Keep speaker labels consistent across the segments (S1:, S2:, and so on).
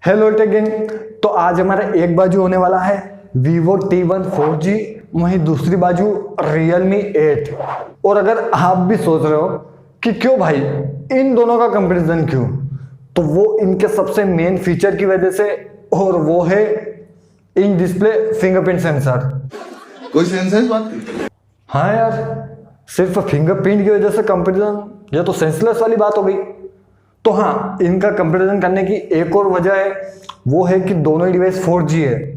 S1: Hello take gang. तो आज हमारा एक बाजू होने वाला है Vivo T1 4G, वहीं दूसरी बाजू Realme 8। और अगर आप भी सोच रहे हो कि क्यों भाई इन दोनों का कंपैरिजन क्यों, तो वो इनके सबसे मेन फीचर की वजह से, और वो है इन डिस्प्ले फिंगरप्रिंट सेंसर।
S2: कोई सेंस है इस बात की?
S1: हाँ यार, सिर्फ फिंगरप्रिंट की वजह से कंपैरिजन, ये तो सेंसलेस वाली बात हो गई। तो हाँ, इनका कंपैरिजन करने की एक और वजह है, वो है कि दोनों ही डिवाइस 4G है।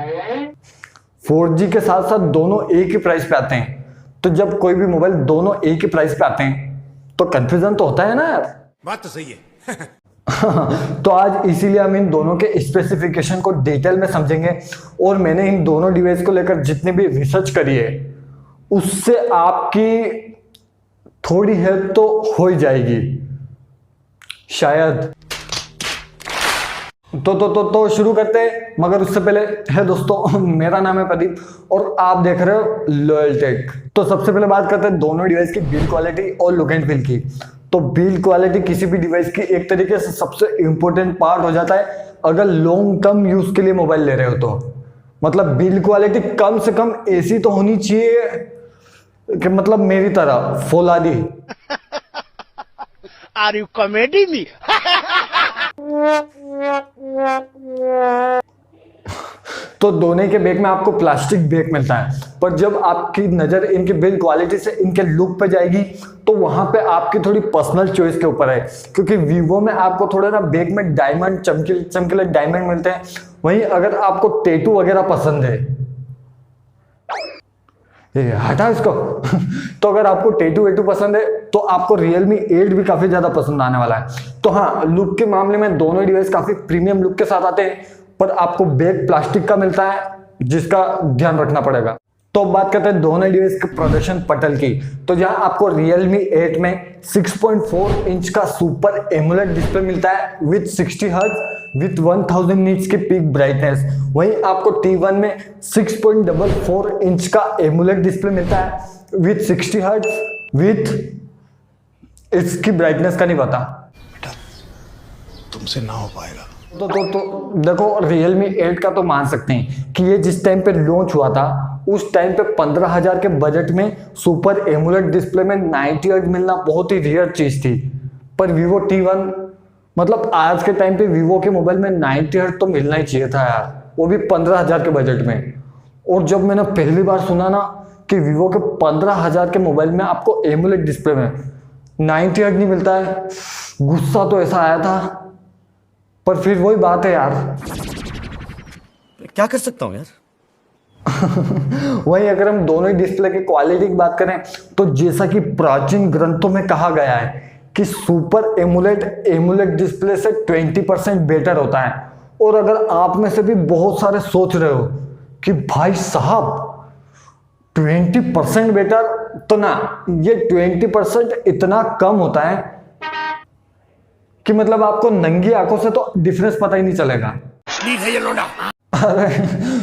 S1: 4G के साथ साथ दोनों एक ही प्राइस पे आते हैं। तो जब कोई भी मोबाइल दोनों एक ही प्राइस पे आते हैं तो कंफ्यूजन तो होता है ना यार।
S3: बात तो सही है।
S1: तो आज इसीलिए हम इन दोनों के स्पेसिफिकेशन को डिटेल में समझेंगे, और मैंने इन दोनों डिवाइस को लेकर जितनी भी रिसर्च करी है उससे आपकी थोड़ी हेल्प तो हो ही जाएगी शायद। तो शुरू करते हैं, मगर उससे पहले है दोस्तों, मेरा नाम है प्रदीप और आप देख रहे हो लॉयल टेक। तो सबसे पहले बात करते हैं दोनों डिवाइस की बिल्ड क्वालिटी और लुक एंड फील की। तो बिल्ड क्वालिटी किसी भी डिवाइस की एक तरीके से सबसे इंपॉर्टेंट पार्ट हो जाता है अगर लॉन्ग टर्म यूज के लिए मोबाइल ले रहे हो तो। मतलब बिल्ड क्वालिटी कम से कम ऐसी तो होनी चाहिए कि मतलब मेरी तरह फौलादी।
S3: Are you comedy me?
S1: तो दोनों के बैक में आपको प्लास्टिक बैक मिलता है, पर जब आपकी नजर इनके बिल्ड क्वालिटी से इनके लुक पे जाएगी तो वहां पे आपकी थोड़ी पर्सनल चॉइस के ऊपर है। क्योंकि वीवो में आपको थोड़ा ना बैक में डायमंड चमकीले डायमंड मिलते हैं, वहीं अगर आपको टैटू वगैरह पसंद है, हटा इसको तो अगर आपको टैटू वेटू पसंद है तो आपको Realme 8 भी काफी ज्यादा पसंद आने वाला है। तो हाँ, लुक के मामले में दोनों डिवाइस काफी प्रीमियम लुक के साथ आते हैं, पर आपको बैक प्लास्टिक का मिलता है जिसका ध्यान रखना पड़ेगा। तो बात करते हैं दोनों डिवाइस के प्रोडक्शन पटल की। तो जहां आपको Realme 8 में 6.4 इंच का सुपर एमोलेड डिस्प्ले मिलता है विद 60 हर्ट्ज विद 1000 नीट्स की पीक ब्राइटनेस, वहीं आपको T1 में 6.44 इंच का एमोलेड डिस्प्ले मिलता है विद 60 हर्ट्ज विद, इसकी ब्राइटनेस का नहीं पता,
S3: तुमसे ना हो पाएगा।
S1: तो देखो Realme 8 का तो मान सकते हैं कि ये जिस टाइम पे लॉन्च हुआ था उस टाइम पे 15,000 के बजट में सुपर एमोलेड डिस्प्ले में 90 हर्ट्ज मिलना बहुत ही रेयर चीज थी। पर Vivo T1, मतलब आज के टाइम पे Vivo के मोबाइल में 90 हर्ट्ज तो मिलना ही चाहिए था यार, वो भी 15,000 के बजट में। और जब मैंने पहली बार सुना ना कि Vivo के 15,000 के मोबाइल में आपको एमोलेड डिस्प्ले में 90 हर्ट्ज नहीं मिलता है, गुस्सा तो ऐसा आया था। पर फिर वही बात है यार,
S4: क्या कर सकता हूं यार।
S1: वहीं अगर हम दोनों ही डिस्प्ले की क्वालिटी की बात करें तो जैसा कि प्राचीन ग्रंथों में कहा गया है कि सुपर एमोलेड डिस्प्ले से 20% बेटर होता है। और अगर आप में से भी बहुत सारे सोच रहे हो कि भाई साहब 20% बेटर, तो ना, ये 20% इतना कम होता है कि मतलब आपको नंगी आंखों से तो डिफरेंस पता ही नहीं चलेगा। अरे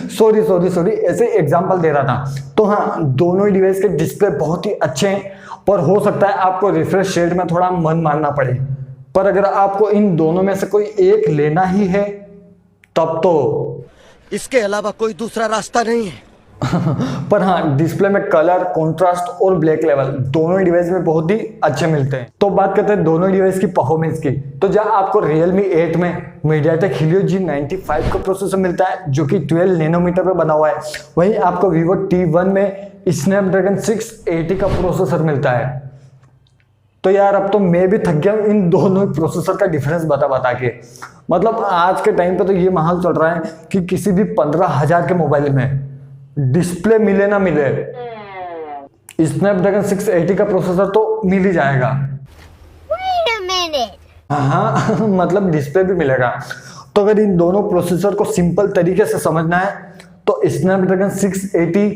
S1: सॉरी, ऐसे एग्जांपल दे रहा था। तो हाँ, दोनों ही डिवाइस के डिस्प्ले बहुत ही अच्छे हैं, पर हो सकता है आपको रिफ्रेश रेट में थोड़ा मन मारना पड़े। पर अगर आपको इन दोनों में से कोई एक लेना ही है तब तो
S4: इसके अलावा कोई दूसरा रास्ता नहीं है।
S1: पर हाँ, डिस्प्ले में कलर, कंट्रास्ट और ब्लैक लेवल दोनों डिवाइस में बहुत ही अच्छे मिलते हैं। तो बात करते हैं दोनों डिवाइस की परफॉर्मेंस की। तो जहां आपको Realme 8 में MediaTek Helio G95 का प्रोसेसर मिलता है जो कि 12 नैनोमीटर पे बना हुआ है, वहीं आपको Vivo T1 में Snapdragon 680 का प्रोसेसर मिलता है। तो यार अब तो मैं भी थक गया इन दोनों प्रोसेसर का डिफरेंस बता के। मतलब आज के टाइम पे तो ये माहौल चल रहा है कि किसी भी 15,000 के मोबाइल में डिस्प्ले मिले ना मिले, Snapdragon 680 का प्रोसेसर तो मिल ही जाएगा। हाँ मतलब डिस्प्ले भी मिलेगा। तो अगर इन दोनों प्रोसेसर को सिंपल तरीके से समझना है तो Snapdragon 680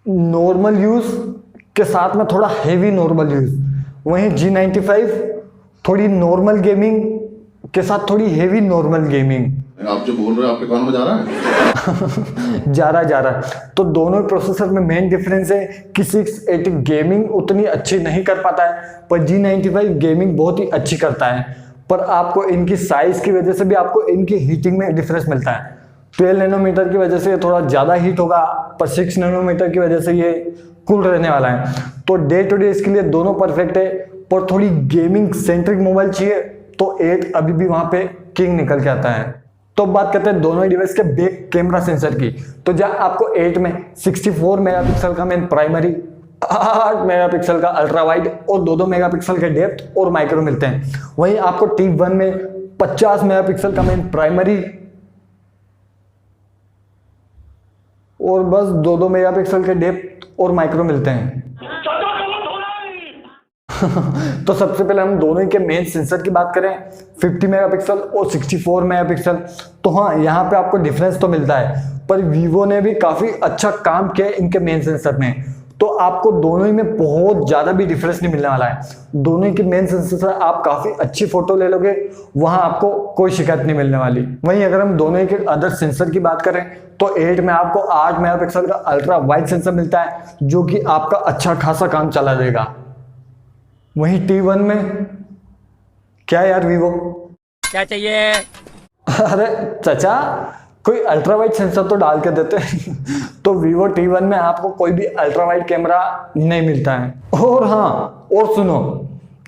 S1: नॉर्मल यूज के साथ में थोड़ा हेवी नॉर्मल यूज, वहीं G95 थोड़ी नॉर्मल गेमिंग के साथ थोड़ी हेवी नॉर्मल गेमिंग।
S2: आप जो बोल रहे हो आपके कान में जा रहा है?
S1: जा रहा है। तो दोनों प्रोसेसर में मेन डिफरेंस है कि 680 गेमिंग उतनी अच्छी नहीं कर पाता है, पर G95 गेमिंग बहुत ही अच्छी करता है। पर आपको इनकी साइज की वजह से भी आपको इनकी हीटिंग में डिफरेंस मिलता है। 12 नैनोमीटर की वजह से ये थोड़ा ज़्यादा हीट होगा, पर 6 नैनोमीटर की वजह से ये कूल रहने वाला है। तो डे टू डे इसके लिए दोनों परफेक्ट है, पर थोड़ी गेमिंग सेंट्रिक मोबाइल चाहिए तो 8 अभी भी वहाँ पे किंग निकल के आता है। तो बात करते हैं दोनों डिवाइस के बैक कैमरा सेंसर की। तो जहाँ आपको 8 में 64 मेगापिक्सल का मेन प्राइमरी, 8 मेगापिक्सल का अल्ट्रा वाइड और 2-2 मेगापिक्सल के डेप्थ और माइक्रो मिलते हैं, वहीं आपको T1 में 50 मेगापिक्सल का मेन प्राइमरी और बस 2-2 मेगापिक्सल के डेप्थ और माइक्रो मिलते हैं। तो सबसे पहले हम दोनों के मेन सेंसर की बात करें, 50 मेगापिक्सल और 64 मेगापिक्सल। तो हाँ, यहाँ पे आपको डिफरेंस तो मिलता है, पर वीवो ने भी काफी अच्छा काम किया है इनके मेन सेंसर में। तो आपको दोनों ही में बहुत ज्यादा भी डिफरेंस नहीं मिलने वाला है। दोनों ही के मेन सेंसर से आप काफी अच्छी फोटो ले लोगे, वहां आपको कोई शिकायत नहीं मिलने वाली। वहीं अगर हम दोनों ही के अदर सेंसर की बात करें तो 8 में आपको 8 मेगापिक्सल का अल्ट्रा वाइड सेंसर मिलता है, जो कि आपका अच्छा खासा काम चला देगा। वहीं T1 में क्या यार वीवो,
S3: क्या चाहिए?
S1: अरे चाचा कोई अल्ट्रा वाइड सेंसर तो डाल के देते तो वीवो T1 में आपको कोई भी अल्ट्रा वाइड कैमरा नहीं मिलता है। और हाँ, और सुनो,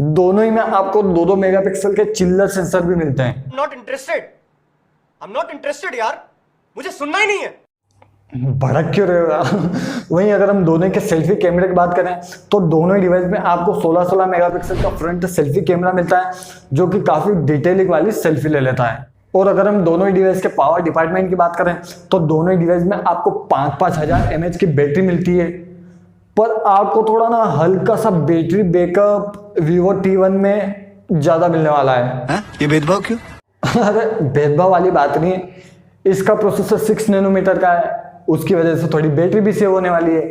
S1: दोनों ही में आपको 2-2 मेगापिक्सल के चिल्लर सेंसर भी मिलते हैं।
S4: Not interested, I am not interested यार, मुझे सुनना ही नहीं है।
S1: भड़क क्यों रहेगा वहीं अगर हम दोनों के सेल्फी कैमरे की बात करें तो दोनों ही डिवाइस में आपको 16-16 मेगापिक्सल का फ्रंट सेल्फी कैमरा मिलता है, जो कि काफी डिटेलिंग वाली सेल्फी ले लेता है। और अगर हम दोनों ही डिवाइस के पावर डिपार्टमेंट की बात करें तो दोनों ही डिवाइस में आपको 5-5 हजार mAh की बैटरी मिलती है, पर आपको थोड़ा ना हल्का सा बैटरी बैकअप वीवो T1 में ज्यादा मिलने वाला है।
S4: ये भेदभाव क्यों?
S1: अरे भेदभाव वाली बात नहीं है, इसका प्रोसेसर 6 नैनोमीटर का है, उसकी वजह से थोड़ी बैटरी भी सेव होने वाली है।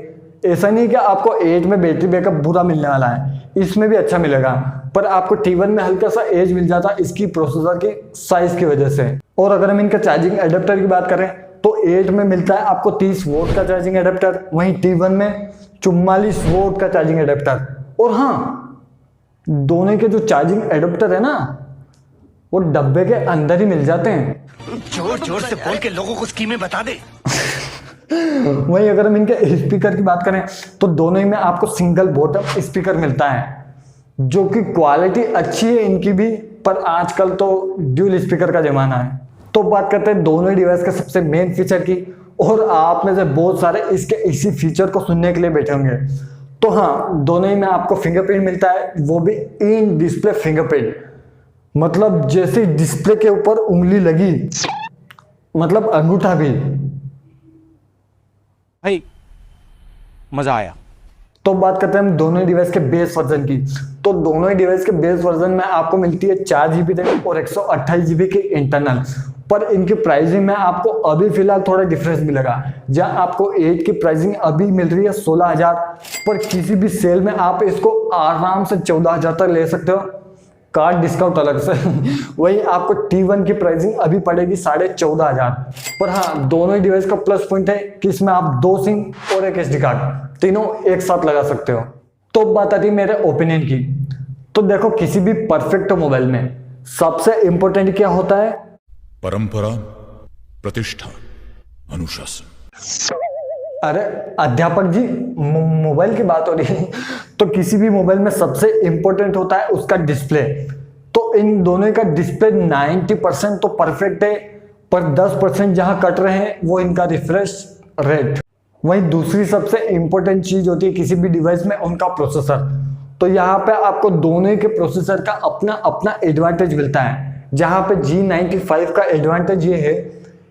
S1: ऐसा नहीं कि आपको 8 में बैटरी बैकअप बुरा मिलने वाला है, इसमें भी अच्छा मिलेगा, पर आपको T1 में हल्का सा एज मिल जाता है इसकी प्रोसेसर की साइज की वजह से। और अगर हम इनका चार्जिंग एडेप्टर की बात करें तो 8 में मिलता है आपको 30 वोल्ट का चार्जिंग एडेप्टर, वहीं T1 में 44 वोल्ट का चार्जिंग एडेप्टर। और हाँ, दोनों के जो चार्जिंग एडेप्टर है ना, वो डब्बे के अंदर ही मिल जाते हैं।
S4: जोर जोर से बोल के लोगों को स्कीमें बता दे।
S1: वहीं अगर हम इनके स्पीकर की बात करें तो दोनों ही में आपको सिंगल बॉटम स्पीकर मिलता है, जो कि क्वालिटी अच्छी है इनकी भी, पर आजकल तो ड्यूल स्पीकर का जमाना है। तो बात करते हैं दोनों ही डिवाइस के सबसे मेन फीचर की, और आप में से बहुत सारे इसके इसी फीचर को सुनने के लिए बैठे होंगे। तो हाँ, दोनों ही में आपको फिंगरप्रिंट मिलता है, वो भी इन डिस्प्ले फिंगरप्रिंट, मतलब जैसे डिस्प्ले के ऊपर उंगली लगी मतलब अंगूठा भी।
S3: भाई मजा आया।
S1: तो बात करते हैं हम दोनों ही डिवाइस के बेस वर्जन की। तो दोनों ही डिवाइस के बेस वर्जन में आपको मिलती है 4 GB रैम और 128 GB की इंटरनल, पर इनकी प्राइसिंग में आपको अभी फिलहाल थोड़ा डिफरेंस मिलेगा। जहां आपको 8 की प्राइसिंग अभी मिल रही है 16,000, पर किसी भी सेल में आप इसको आराम से 14,000 तक ले सकते हो, कार्ड डिस्काउंट अलग से। वही आपको T1 की प्राइसिंग अभी पड़ेगी 14,500। पर हाँ, दोनों ही डिवाइस का प्लस पॉइंट है कि इसमें आप 2 सिम और एक SD कार्ड तीनों एक साथ लगा सकते हो। तो बात आती है मेरे ओपिनियन की। तो देखो, किसी भी परफेक्ट मोबाइल में सबसे इंपॉर्टेंट क्या होता है?
S5: परंपरा, प्रतिष्ठा, अनुशासन।
S1: अरे अध्यापक जी, मोबाइल की बात हो रही है तो किसी भी मोबाइल में सबसे इंपॉर्टेंट होता है उसका डिस्प्ले। तो इन दोनों का डिस्प्ले 90% तो परफेक्ट है, पर 10% जहां कट रहे हैं वो इनका रिफ्रेश रेट। वहीं दूसरी सबसे इंपॉर्टेंट चीज होती है किसी भी डिवाइस में उनका प्रोसेसर। तो यहाँ पे आपको दोनों के प्रोसेसर का अपना अपना एडवांटेज मिलता है। जहां पे G95 का एडवांटेज ये है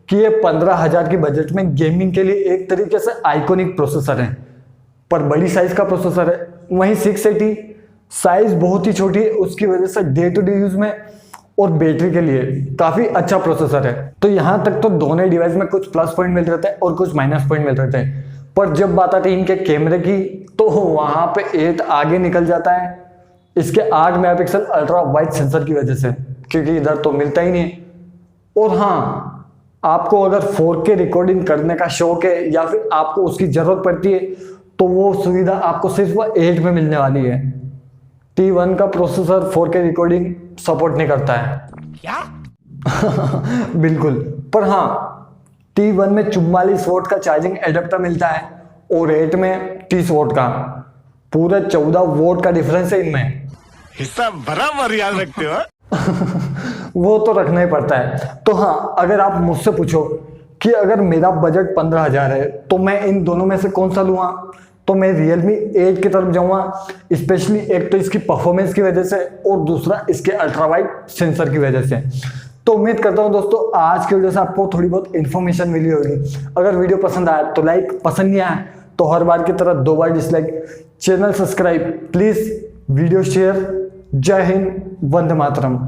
S1: कि ये 15,000 की बजट में गेमिंग के लिए एक तरीके से आइकॉनिक प्रोसेसर है, पर बड़ी साइज का प्रोसेसर है। वहीं 680 साइज बहुत ही छोटी है, उसकी वजह से डे टू डे यूज में और बैटरी के लिए काफी अच्छा प्रोसेसर है। तो यहाँ तक तो दोनों डिवाइस में कुछ प्लस पॉइंट मिल रहे थे और कुछ माइनस पॉइंट मिल रहे थे, पर जब बात आती है इनके कैमरे की तो वहां पे 8 आगे निकल जाता है इसके 8 मेगापिक्सल अल्ट्रा वाइड सेंसर की वजह से, क्योंकि इधर तो मिलता ही नहीं। और हाँ, आपको अगर 4K रिकॉर्डिंग करने का शौक है या फिर आपको उसकी जरूरत पड़ती है तो वो सुविधा आपको सिर्फ 8 में मिलने वाली है। T1 का प्रोसेसर 4K रिकॉर्डिंग सपोर्ट नहीं करता है।
S3: क्या?
S1: बिल्कुल, पर हाँ T1 में 44 वोट का चार्जिंग एडेप्टर मिलता है और 8 में 30 वोट का। पूरे 14 वोट का डिफरेंस है इनमें।
S6: हिस्सा बराबर याद रखते हो।
S1: वो तो रखना ही पड़ता है। तो हाँ, अगर आप मुझसे पूछो कि अगर मेरा बजट 15,000 है तो मैं इन दोनों में से कौन सा लूँगा, तो मैं Realme 8 की तरफ जाऊँगा। स्पेशली एक तो इसकी परफॉर्मेंस की वजह से और दूसरा इसके अल्ट्रा वाइड सेंसर की वजह से। तो उम्मीद करता हूँ दोस्तों आज की वीडियो से आपको थोड़ी बहुत इन्फॉर्मेशन मिली होगी। अगर वीडियो पसंद आया तो लाइक, पसंद नहीं आया तो हर बार की तरह 2 बार dislike. Channel subscribe please, video share. जय हिंद, वंदे मातरम।